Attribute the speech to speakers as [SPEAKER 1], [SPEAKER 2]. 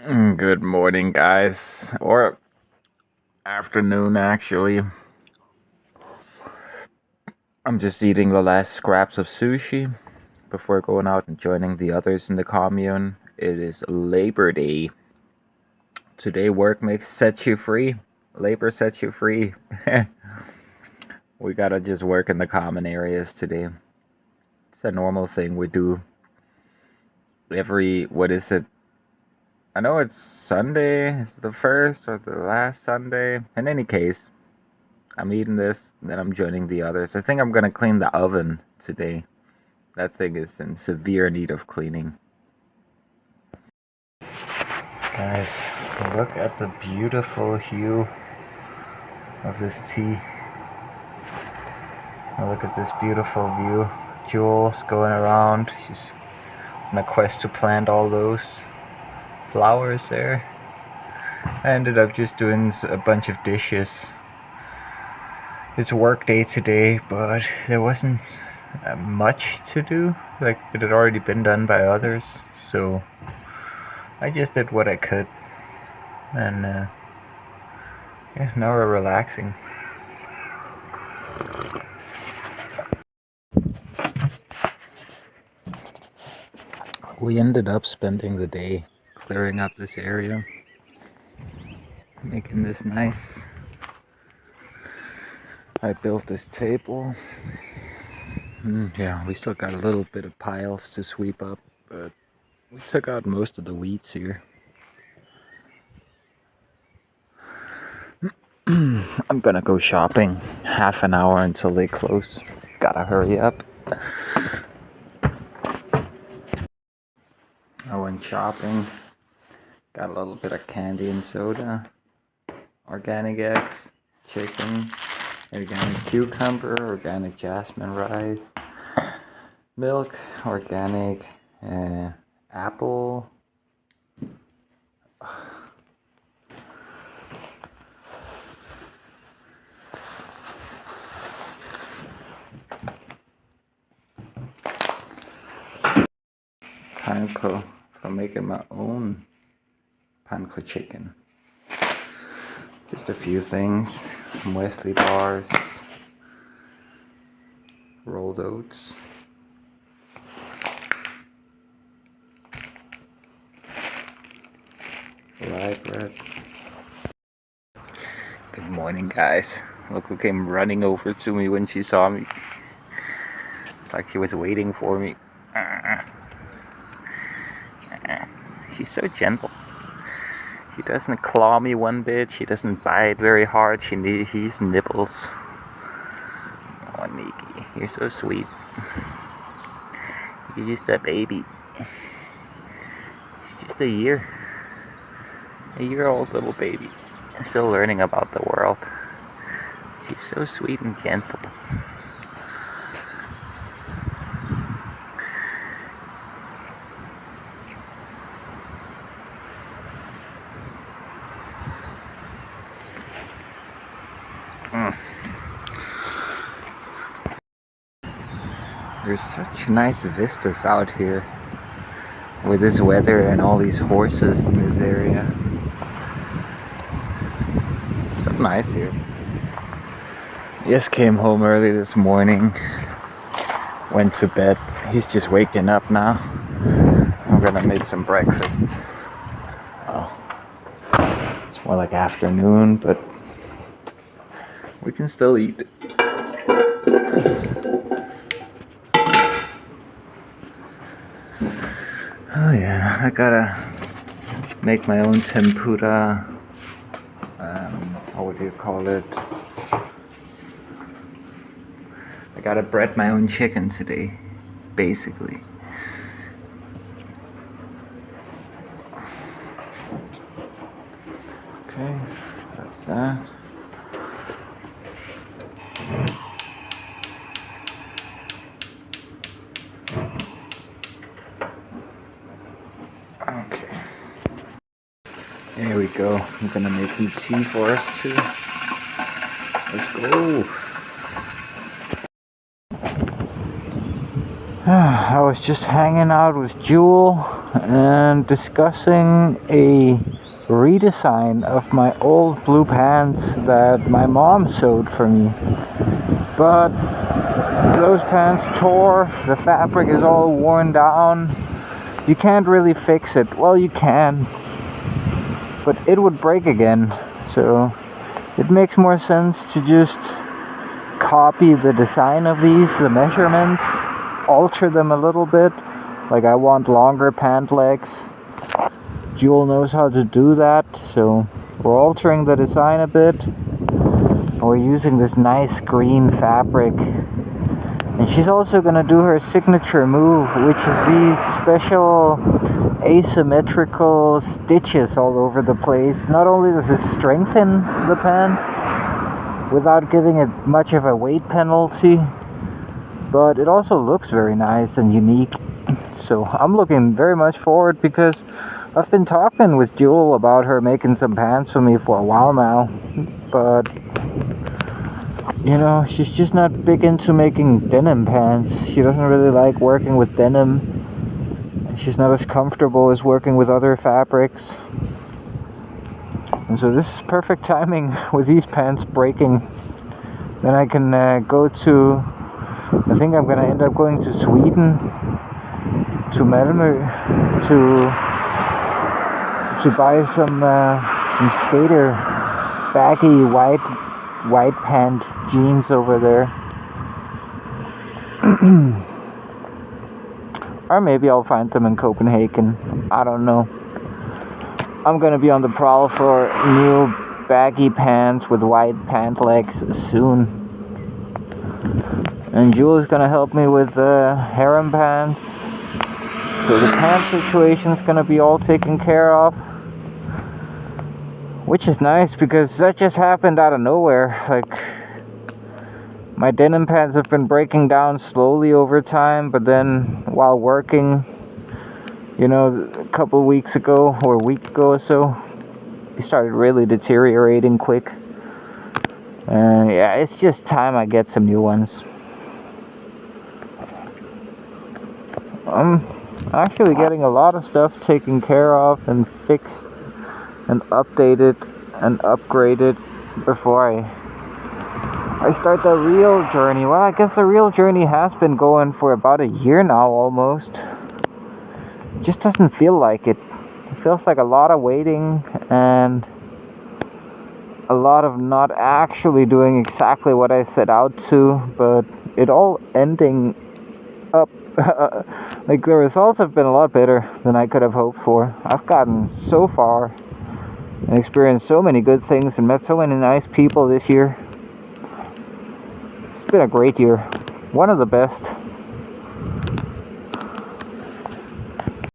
[SPEAKER 1] Good morning, guys. Or afternoon, actually. I'm just eating the last scraps of sushi before going out and joining the others in the commune. It is Labor Day. Today, work sets you free. Labor sets you free. We gotta just work in the common areas today. It's a normal thing we do what is it? I know it's Sunday. Is it the first or the last Sunday? In any case, I'm eating this, then I'm joining the others. I think I'm gonna clean the oven today. That thing is in severe need of cleaning. Guys, look at the beautiful hue of this tea. Look at this beautiful view. Jules going around. She's on a quest to plant all those flowers there. I ended up just doing a bunch of dishes. It's work day today, but there wasn't much to do. Like, it had already been done by others, so I just did what I could. And yeah, now we're relaxing. We ended up spending the day clearing up this area, making this nice. I built this table. Yeah, we still got a little bit of piles to sweep up, but we took out most of the weeds here. I'm gonna go shopping. Half an hour until they close. Gotta hurry up. I went shopping. Got a little bit of candy and soda. Organic eggs, chicken, organic cucumber, organic jasmine rice, milk, organic apple. Panko for making my own panko chicken. Just a few things. Wesley bars, rolled oats, rye bread. Good morning, guys. Look who came running over to me when she saw me. It's like she was waiting for me. She's so gentle. She doesn't claw me one bit. She doesn't bite very hard. She just nibbles. Oh, Nikki, you're so sweet. You're just a baby. She's just a year-old little baby. Still learning about the world. She's so sweet and gentle. There's such nice vistas out here with this weather and all these horses in this area. So nice here. Yes, came home early this morning. Went to bed. He's just waking up now. I'm gonna make some breakfast. Oh, it's more like afternoon, but we can still eat. Oh yeah, I gotta make my own tempura. What do you call it? I gotta bread my own chicken today, basically. Okay, that's that. Okay. There we go. I'm gonna make some tea for us too. Let's go. I was just hanging out with Jewel. and discussing a redesign of my old blue pants that my mom sewed for me. But those pants tore, the fabric is all worn down. You can't really fix it. Well, you can, but it would break again. So it makes more sense to just copy the design of these, the measurements, alter them a little bit. Like I want longer pant legs. Jewel knows how to do that, so we're altering the design a bit. We're using this nice green fabric. And she's also gonna do her signature move, which is these special asymmetrical stitches all over the place. Not only does it strengthen the pants without giving it much of a weight penalty, but it also looks very nice and unique. So I'm looking very much forward, because I've been talking with Jewel about her making some pants for me for a while now, but you know, she's just not big into making denim pants. She doesn't really like working with denim. She's not as comfortable as working with other fabrics. And so this is perfect timing with these pants breaking. Then I can go to, I think I'm gonna end up going to Sweden, to Malmö, to buy some skater baggy white pant jeans over there. Or maybe I'll find them in Copenhagen. I don't know. I'm gonna be on the prowl for new baggy pants with white pant legs soon. And Jewel's gonna help me with harem pants. So the pant situation's gonna be all taken care of. Which is nice, because that just happened out of nowhere. Like, my denim pants have been breaking down slowly over time, but then while working, you know, a couple weeks ago or a week ago or so, they started really deteriorating quick. And yeah, it's just time I get some new ones. I'm actually getting a lot of stuff taken care of and fixed and updated and upgraded before I start the real journey. Well, I guess the real journey has been going for about a year now almost. It just doesn't feel like it. It feels like a lot of waiting and a lot of not actually doing exactly what I set out to, but it all ending up like the results have been a lot better than I could have hoped for. I've gotten so far and experienced so many good things and met so many nice people this year. It's been a great year. One of the best.